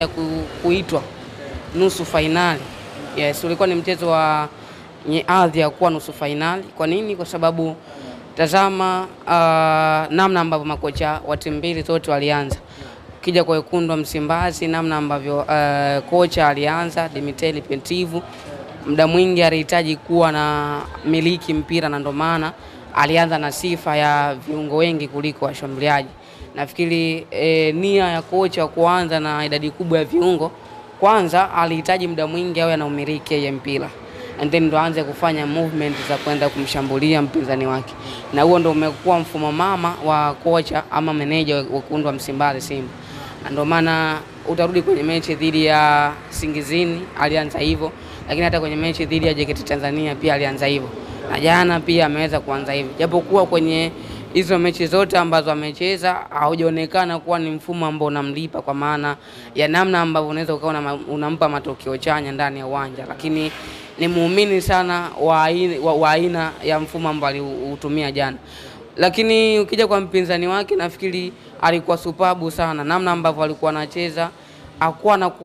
kuitwa nusu fainali. Yes, ulikuwa ni mchezo wa hadhi ya kuwa nusu fainali. Kwa nini? Kwa sababu tazama namna ambavyo makocha wa timu mbili zote walianza. Kija kwa Wekundu wa Msimbazi, namna ambavyo kocha alianza Dimitri Pantev, muda mwingi alihitaji kuwa na miliki mpira, na ndio maana alianza na sifa ya viungo wengi kuliko washambuliaji. Nafikiri nia ya kocha kuanza na idadi kubwa ya viungo, kwanza alihitaji muda mwingi awe na umiliki ya mpira, and then ndo aanze kufanya movement za kwenda kumshambulia mpinzani wake. Na huo ndo umekuwa mfumo mama wa kocha ama meneja wa Wekundu wa Msimbazi Simba. Ndio maana utarudi kwenye mechi dhidi ya Singizini alianza hivyo, lakini hata kwenye mechi dhidi ya JKT Tanzania pia alianza hivyo. Na jana pia ameweza kuanza hivyo. Japokuwa kwenye hizo mechi zote ambazo amecheza haujaonekana kuwa ni mfumo ambao unamlipa, kwa maana ya namna ambavyo unaweza ukaona unampa matokeo chanya ndani ya uwanja, lakini ni muumini sana wa aina ya mfumo ambao aliutumia jana. Lakini ukija kwa mpinzani wake, nafikiri alikuwa superb sana namna ambavyo alikuwa anacheza, hakuwa na